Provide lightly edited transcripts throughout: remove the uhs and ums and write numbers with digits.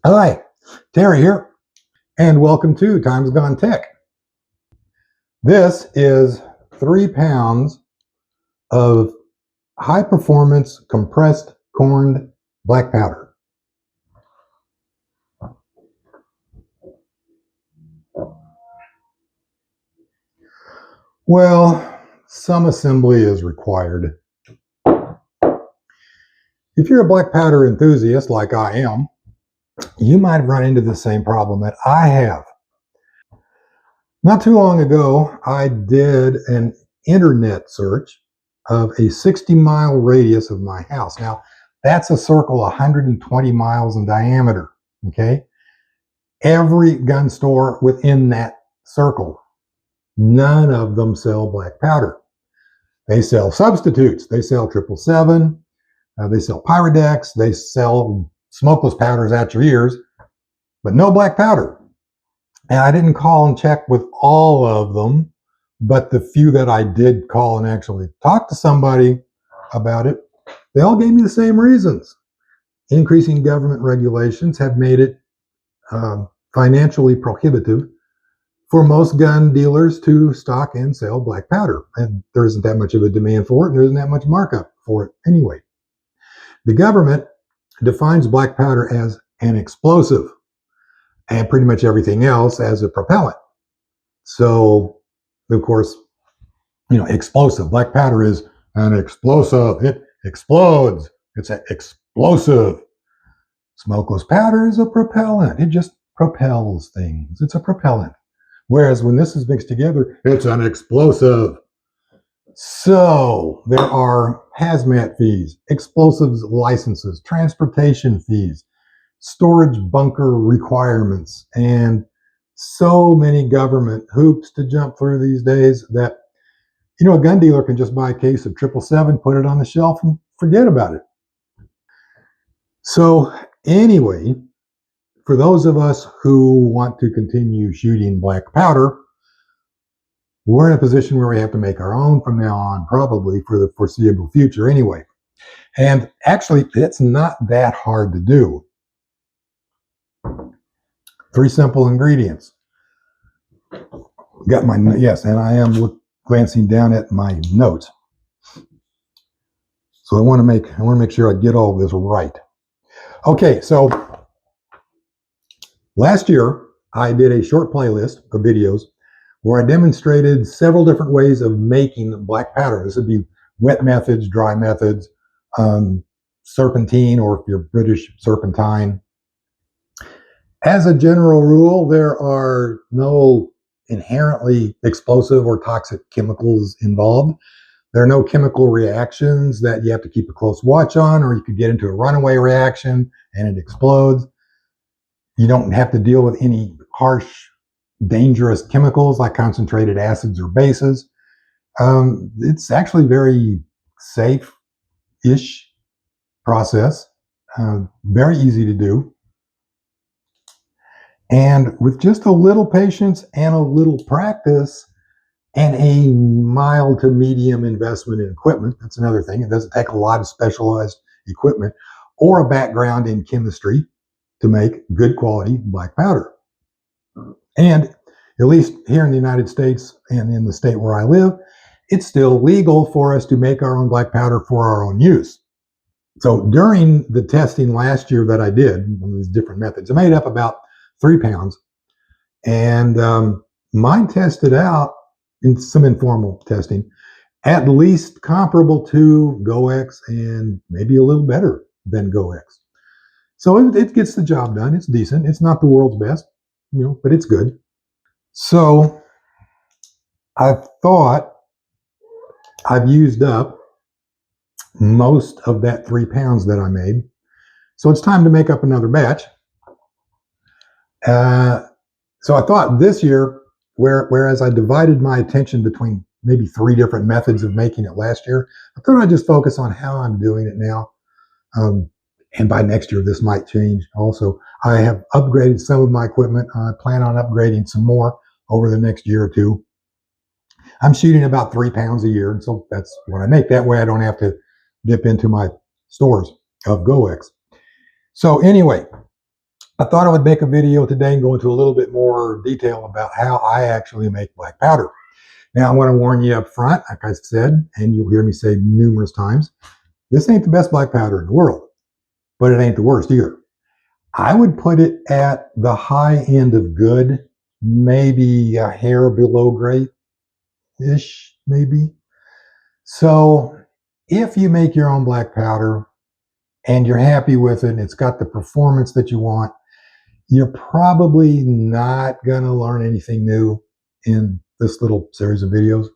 Hi, Terry here, and welcome to Times Gone Tech. This is 3 pounds of high performance compressed corned black powder. Well, some assembly is required. If you're a black powder enthusiast like I am, you might run into the same problem that I have. Not too long ago, I did an internet search of a 60-mile radius of my house. Now, that's a circle 120 miles in diameter, okay? Every gun store within that circle, none of them sell black powder. They sell substitutes. They sell 777, they sell Pyrodex, they sell smokeless powders at your ears, but no black powder. And I didn't call and check with all of them, but the few that I did call and actually talk to somebody about it, they all gave me the same reasons. Increasing government regulations have made it financially prohibitive for most gun dealers to stock and sell black powder. And there isn't that much of a demand for it, and there isn't that much markup for it anyway. The government defines black powder as an explosive and pretty much everything else as a propellant. So, of course, explosive. Black powder is an explosive. It explodes. It's an explosive. Smokeless powder is a propellant. It just propels things. It's a propellant. Whereas when this is mixed together, it's an explosive. So there are hazmat fees, explosives licenses, transportation fees, storage bunker requirements, and so many government hoops to jump through these days that, a gun dealer can just buy a case of 777, put it on the shelf, and forget about it. So anyway, for those of us who want to continue shooting black powder, we're in a position where we have to make our own from now on, probably for the foreseeable future anyway. And actually, it's not that hard to do. 3 simple ingredients. Got my, yes, and I am glancing down at my notes. So I want to make sure I get all of this right. Okay, so last year I did a short playlist of videos where I demonstrated several different ways of making black powder. This would be wet methods, dry methods, serpentine, or if you're British, serpentine. As a general rule, there are no inherently explosive or toxic chemicals involved. There are no chemical reactions that you have to keep a close watch on, or you could get into a runaway reaction and it explodes. You don't have to deal with any harsh, dangerous chemicals like concentrated acids or bases. It's actually very safe-ish process, very easy to do. And with just a little patience and a little practice and a mild to medium investment in equipment, that's another thing. It doesn't take a lot of specialized equipment or a background in chemistry to make good quality black powder. And at least here in the United States and in the state where I live, it's still legal for us to make our own black powder for our own use. So during the testing last year that I did, one of these different methods, I made up about 3 pounds, and mine tested out in some informal testing, at least comparable to GoX and maybe a little better than GoX. So it gets the job done. It's decent. It's not the world's best, but it's good. So I thought I've used up most of that 3 pounds that I made. So it's time to make up another batch. So I thought this year, whereas I divided my attention between maybe 3 different methods of making it last year, I thought I'd just focus on how I'm doing it now. And by next year, this might change also. I have upgraded some of my equipment. I plan on upgrading some more over the next year or 2. I'm shooting about 3 pounds a year, and so that's what I make. That way I don't have to dip into my stores of GoX. So anyway, I thought I would make a video today and go into a little bit more detail about how I actually make black powder. Now, I want to warn you up front, like I said, and you'll hear me say numerous times, this ain't the best black powder in the world, but it ain't the worst either. I would put it at the high end of good, maybe a hair below great-ish, maybe. So if you make your own black powder and you're happy with it and it's got the performance that you want, you're probably not going to learn anything new in this little series of videos.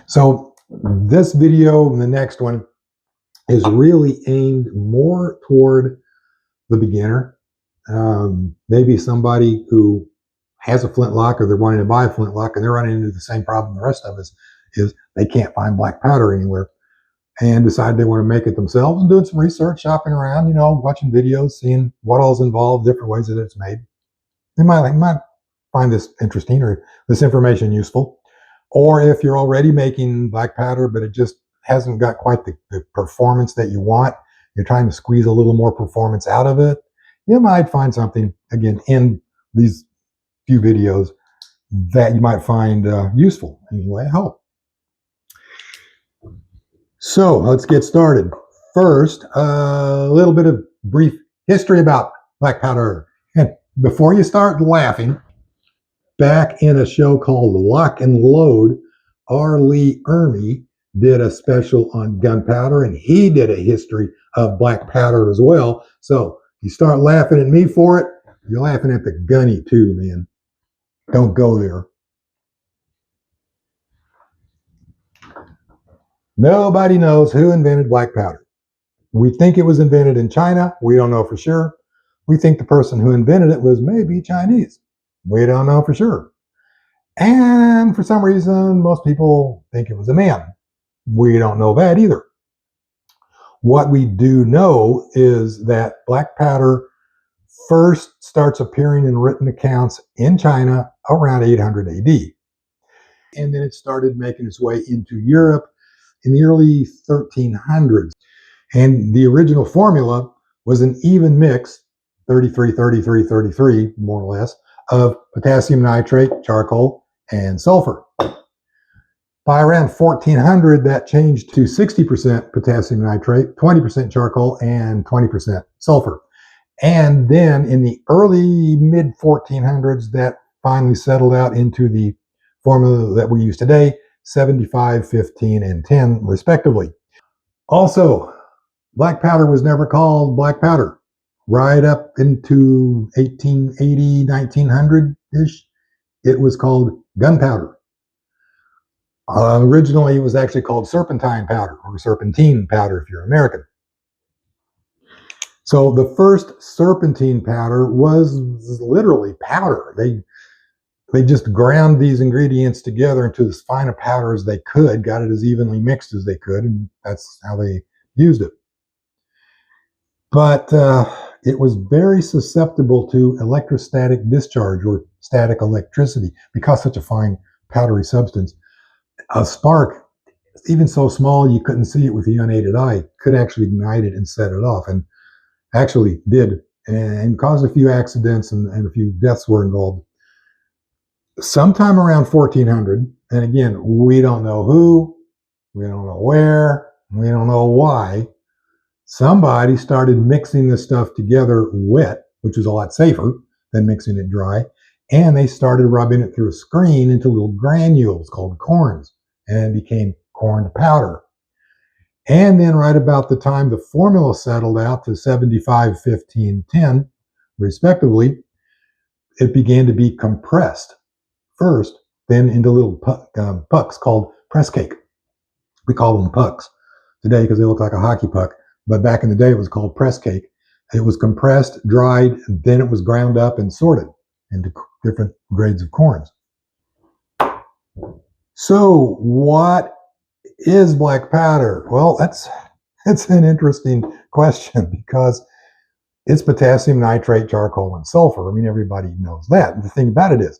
So this video and the next one is really aimed more toward the beginner. Maybe somebody who has a flintlock or they're wanting to buy a flintlock and they're running into the same problem the rest of us is they can't find black powder anywhere and decide they want to make it themselves and doing some research, shopping around, watching videos, seeing what all's involved, different ways that it's made. They might find this interesting or this information useful. Or if you're already making black powder, but it just hasn't got quite the performance that you want, you're trying to squeeze a little more performance out of it, you might find something, again, in these few videos that you might find useful. Anyway, I hope. So let's get started. First, a little bit of brief history about black powder. And before you start laughing, back in a show called Lock and Load, R. Lee Ermey did a special on gunpowder, and he did a history of black powder as well. So you start laughing at me for it, you're laughing at the gunny too, man. Don't go there. Nobody knows who invented black powder. We think it was invented in China. We don't know for sure. We think the person who invented it was maybe Chinese. We don't know for sure. And for some reason, most people think it was a man. We don't know that either. What we do know is that black powder first starts appearing in written accounts in China around 800 AD. And then it started making its way into Europe in the early 1300s. And the original formula was an even mix, 33, 33, 33, more or less, of potassium nitrate, charcoal, and sulfur. By around 1400, that changed to 60% potassium nitrate, 20% charcoal, and 20% sulfur. And then in the early mid 1400s, that finally settled out into the formula that we use today, 75, 15, and 10, respectively. Also, black powder was never called black powder. Right up into 1880, 1900-ish, it was called gunpowder. Originally, it was actually called serpentine powder or serpentine powder if you're American. So the first serpentine powder was literally powder. They just ground these ingredients together into as fine a powder as they could, got it as evenly mixed as they could, and that's how they used it. But it was very susceptible to electrostatic discharge or static electricity because such a fine powdery substance. A spark, even so small you couldn't see it with the unaided eye, could actually ignite it and set it off, and actually did, and caused a few accidents and a few deaths were involved. Sometime around 1400, and again, we don't know who, we don't know where, we don't know why, somebody started mixing this stuff together wet, which was a lot safer than mixing it dry, and they started rubbing it through a screen into little granules called corns, and it became corned powder. And then right about the time the formula settled out to 75, 15, 10, respectively, it began to be compressed first, then into little pucks called press cake. We call them pucks today because they look like a hockey puck, but back in the day it was called press cake. It was compressed, dried, and then it was ground up and sorted into different grades of corns. So what is black powder? Well, that's an interesting question because it's potassium nitrate, charcoal, and sulfur. I mean, everybody knows that. The thing about it is,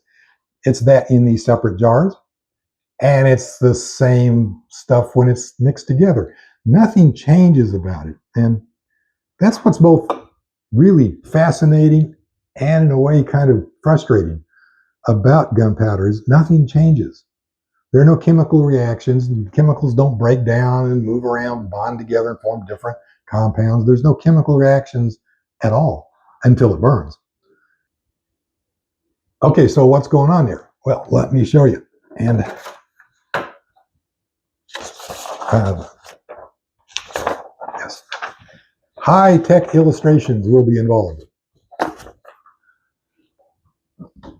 it's that in these separate jars, and it's the same stuff when it's mixed together. Nothing changes about it. And That's what's both really fascinating and in a way kind of frustrating about gunpowder is nothing changes. There are no chemical reactions. Chemicals don't break down and move around, bond together and form different compounds. There's no chemical reactions at all until it burns. Okay, so what's going on here? Well, let me show you. And yes, high-tech illustrations will be involved.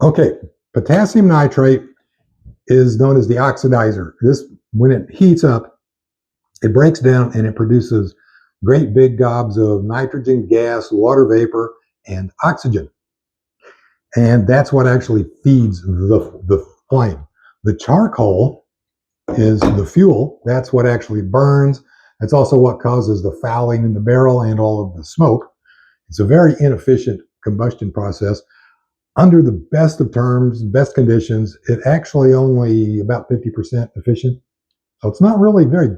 Okay, potassium nitrate is known as the oxidizer. This, when it heats up, it breaks down and it produces great big gobs of nitrogen gas, water vapor, and oxygen. And that's what actually feeds the flame. The charcoal is the fuel. That's what actually burns. That's also what causes the fouling in the barrel and all of the smoke. It's a very inefficient combustion process. Under the best of terms, best conditions, it actually only about 50% efficient. So it's not really very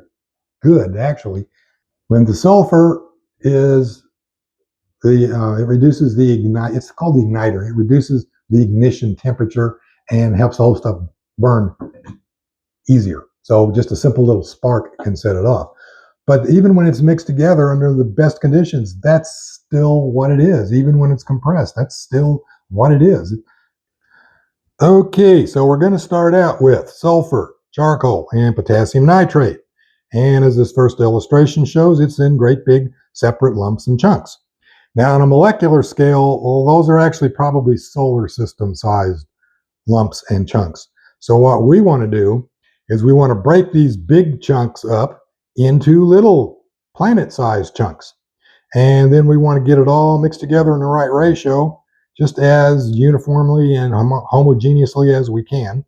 good, actually. When the sulfur is it reduces the ignite. It's called the igniter. It reduces the ignition temperature and helps the whole stuff burn easier. So just a simple little spark can set it off. But even when it's mixed together under the best conditions, that's still what it is. Even when it's compressed, that's still what it is. Okay, so we're going to start out with sulfur, charcoal, and potassium nitrate. And as this first illustration shows, it's in great big separate lumps and chunks. Now, on a molecular scale, well, those are actually probably solar system sized lumps and chunks. So what we want to do is we want to break these big chunks up into little planet-sized chunks. And then we want to get it all mixed together in the right ratio, just as uniformly and homogeneously as we can.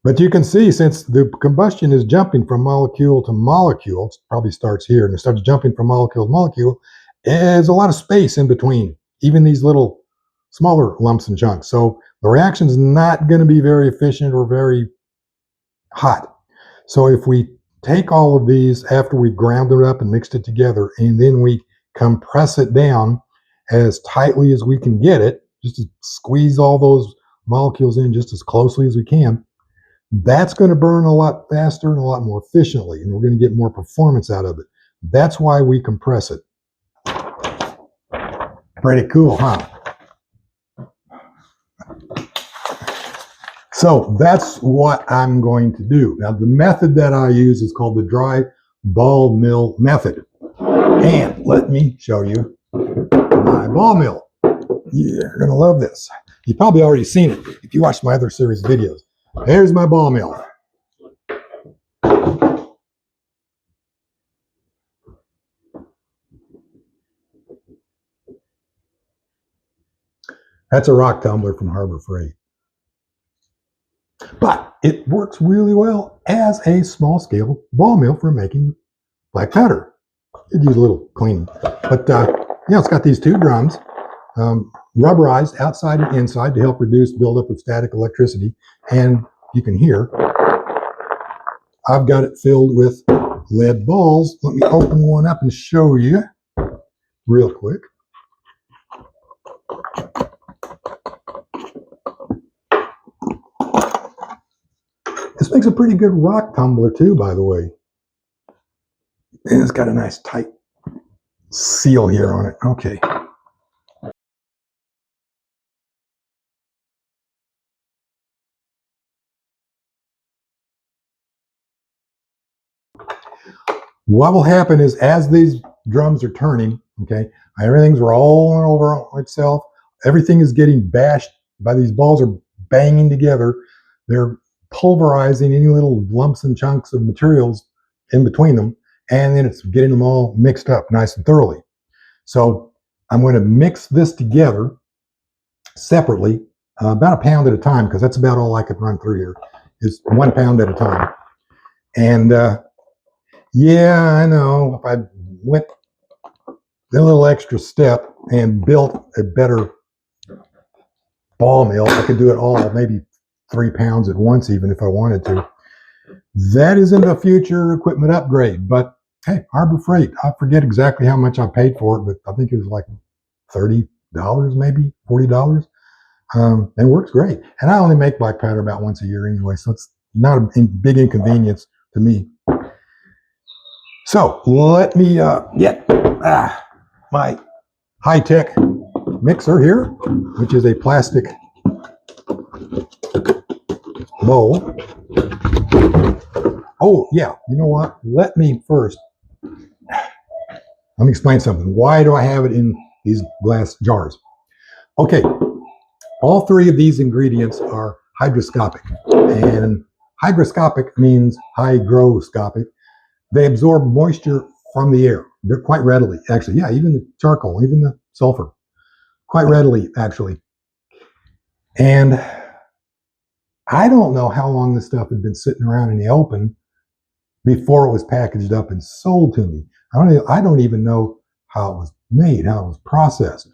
But you can see, since the combustion is jumping from molecule to molecule, it probably starts here, and it starts jumping from molecule to molecule, there's a lot of space in between, even these little smaller lumps and chunks. So the reaction is not going to be very efficient or very hot. So if we take all of these after we've ground it up and mixed it together, and then we compress it down as tightly as we can get it, just to squeeze all those molecules in just as closely as we can, that's going to burn a lot faster and a lot more efficiently, and we're going to get more performance out of it. That's why we compress it. Pretty cool, huh? So that's what I'm going to do. Now, the method that I use is called the dry ball mill method. And let me show you my ball mill. You're going to love this. You've probably already seen it if you watched my other series of videos. There's my ball mill. That's a rock tumbler from Harbor Freight. But it works really well as a small-scale ball mill for making black powder. You'd use a little cleaning. But, it's got these two drums, rubberized outside and inside to help reduce buildup of static electricity. And you can hear, I've got it filled with lead balls. Let me open one up and show you real quick. This makes a pretty good rock tumbler too, by the way. And it's got a nice tight seal here on it. Okay. What will happen is, as these drums are turning, okay, everything's rolling over itself. Everything is getting bashed by these balls are banging together. They're pulverizing any little lumps and chunks of materials in between them, and then it's getting them all mixed up nice and thoroughly. So I'm going to mix this together separately, about a pound at a time, because that's about all I could run through here, is 1 pound at a time. And yeah, I know, if I went a little extra step and built a better ball mill, I could do it all, maybe 3 pounds at once, even if I wanted to. That isn't a future equipment upgrade, but Hey, Harbor Freight. I forget exactly how much I paid for it, but I think it was like $30, maybe $40. It works great. And I only make black powder about once a year anyway, so it's not a big inconvenience to me. So let me get my high-tech mixer here, which is a plastic bowl. Oh, yeah, you know what? Let me explain something. Why do I have it in these glass jars? Okay, all three of these ingredients are hygroscopic. And hygroscopic means hygroscopic. They absorb moisture from the air. They're quite readily, actually. Yeah, even the charcoal, even the sulfur, quite readily, actually. And I don't know how long this stuff had been sitting around in the open before it was packaged up and sold to me. I don't even know how it was made, how it was processed.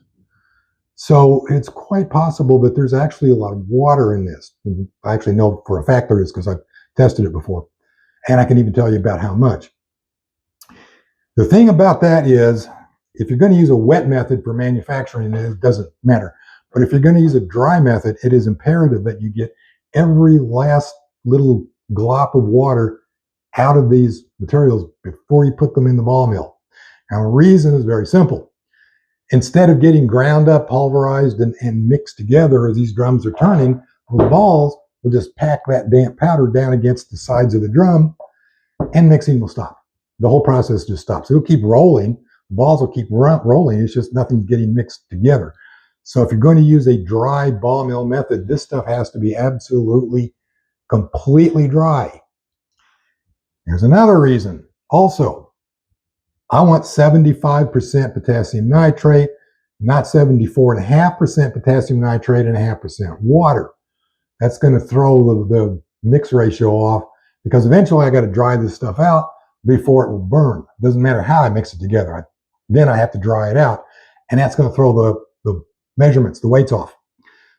So it's quite possible that there's actually a lot of water in this. I actually know for a fact there is because I've tested it before. And I can even tell you about how much. The thing about that is, if you're going to use a wet method for manufacturing, it doesn't matter. But if you're going to use a dry method, it is imperative that you get every last little glop of water out of these materials before you put them in the ball mill. Now, the reason is very simple. Instead of getting ground up, pulverized, and mixed together as these drums are turning, the balls will just pack that damp powder down against the sides of the drum, and mixing will stop. The whole process just stops. It'll keep rolling. The balls will keep rolling. It's just nothing's getting mixed together. So if you're going to use a dry ball mill method, this stuff has to be absolutely, completely dry. There's another reason. Also, I want 75% potassium nitrate, not 74.5% potassium nitrate and 0.5% water. That's going to throw the mix ratio off because eventually I got to dry this stuff out before it will burn. It doesn't matter how I mix it together. Then I have to dry it out, and that's going to throw the measurements, the weights off.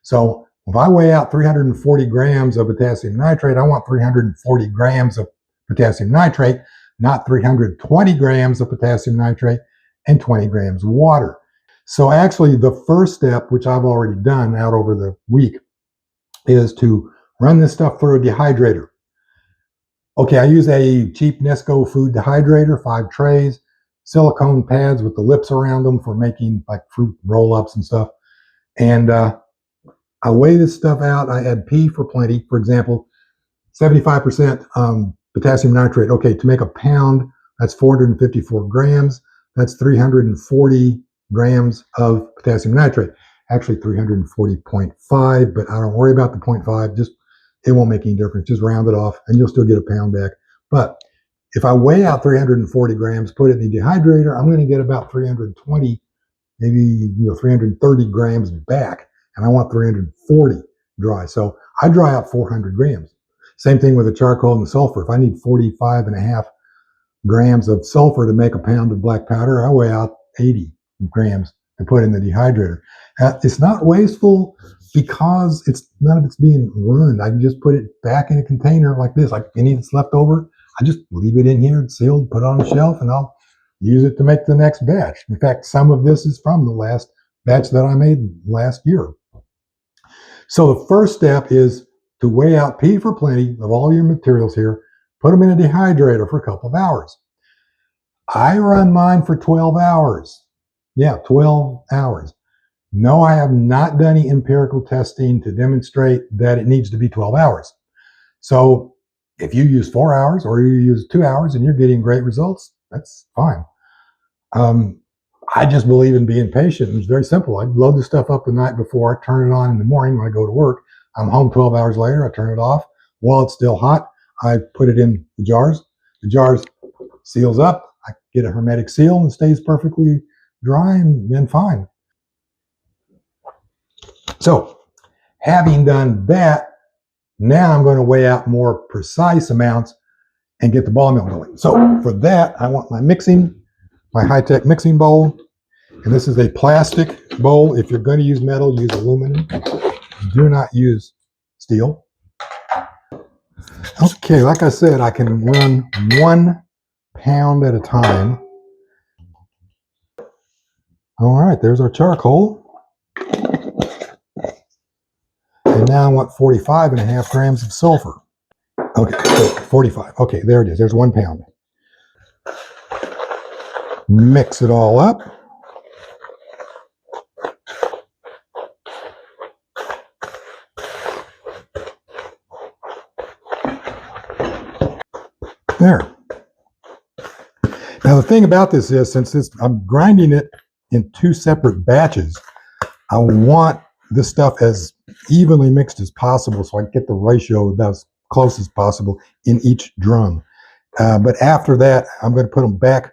So if I weigh out 340 grams of potassium nitrate, I want 340 grams of potassium nitrate, not 320 grams of potassium nitrate and 20 grams of water. So actually the first step, which I've already done out over the week, is to run this stuff through a dehydrator. Okay, I use a cheap Nesco food dehydrator, 5 trays, silicone pads with the lips around them for making like fruit roll-ups and stuff. And I weigh this stuff out. I add P for plenty. For example, 75% potassium nitrate. Okay, to make a pound, that's 454 grams. That's 340 grams of potassium nitrate. Actually 340.5, but I don't worry about the 0.5. Just, it won't make any difference. Just round it off and you'll still get a pound back. But if I weigh out 340 grams, put it in the dehydrator, I'm going to get about 320, maybe 330 grams back. And I want 340 dry. So I dry out 400 grams. Same thing with the charcoal and the sulfur. If I need 45.5 grams of sulfur to make a pound of black powder, I weigh out 80 grams to put in the dehydrator. It's not wasteful because none of it's being ruined. I can just put it back in a container like this. Like any that's left over, I just leave it in here, it's sealed, put it on the shelf, and I'll use it to make the next batch. In fact, some of this is from the last batch that I made last year. So the first step is to weigh out P for plenty of all your materials here, put them in a dehydrator for a couple of hours. I run mine for 12 hours. Yeah, 12 hours. No, I have not done any empirical testing to demonstrate that it needs to be 12 hours. So if you use 4 hours or you use 2 hours and you're getting great results, that's fine. I just believe in being patient. It's very simple. I load the stuff up the night before, I turn it on in the morning when I go to work. I'm home 12 hours later, I turn it off. While it's still hot, I put it in the jars. The jars seals up. I get a hermetic seal and it stays perfectly dry and then fine. So having done that, now I'm going to weigh out more precise amounts and get the ball mill going. So for that, I want my high-tech mixing bowl. And this is a plastic bowl. If you're going to use metal, use aluminum. Do not use steel. Okay, like I said, I can run 1 pound at a time. All right, there's our charcoal. And now I want 45.5 grams of sulfur. Okay, so 45. Okay, there it is. There's 1 pound. Mix it all up. There. Now the thing about this is, since I'm grinding it in 2 separate batches, I want this stuff as evenly mixed as possible so I can get the ratio about as close as possible in each drum. But after that, I'm going to put them back.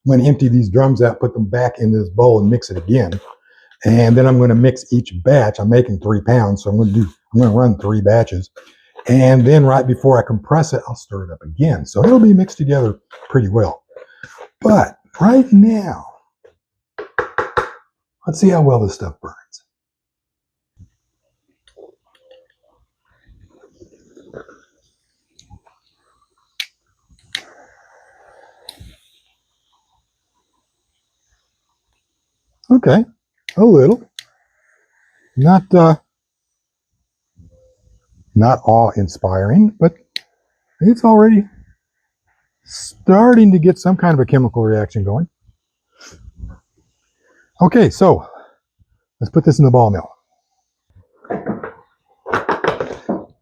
I'm going to empty these drums out, put them back in this bowl and mix it again. And then I'm going to mix each batch. I'm making 3 pounds, so I'm going to run 3 batches. And then right before I compress it, I'll stir it up again. So it'll be mixed together pretty well. But right now, let's see how well this stuff burns. Okay, a little. Not awe-inspiring, but it's already starting to get some kind of a chemical reaction going. Okay, so let's put this in the ball mill.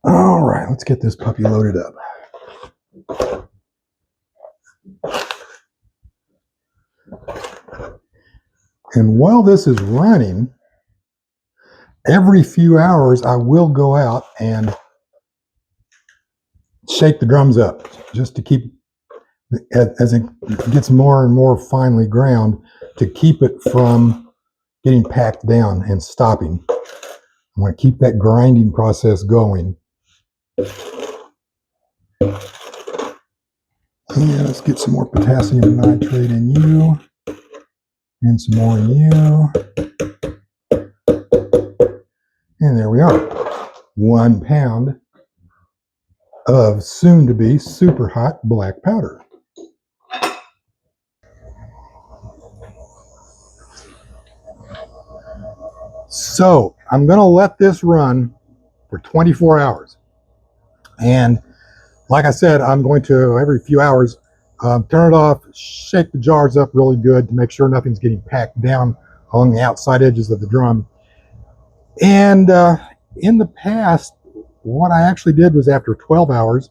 All right, let's get this puppy loaded up. And while this is running, every few hours I will go out and shake the drums up just to keep, as it gets more and more finely ground, to keep it from getting packed down and stopping. I want to keep that grinding process going. And let's get some more potassium nitrate in you, and some more in you. And there we are. 1 pound of soon-to-be super hot black powder. So I'm going to let this run for 24 hours. And like I said, I'm going to, every few hours, turn it off, shake the jars up really good to make sure nothing's getting packed down along the outside edges of the drum. And in the past, what I actually did was, after 12 hours,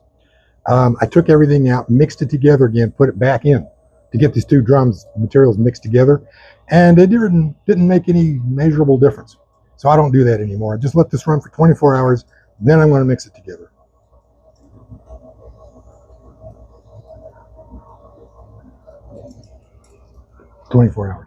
I took everything out, mixed it together again, put it back in to get these 2 drums materials mixed together. And it didn't make any measurable difference. So I don't do that anymore. I just let this run for 24 hours, then I'm going to mix it together. "24 hours.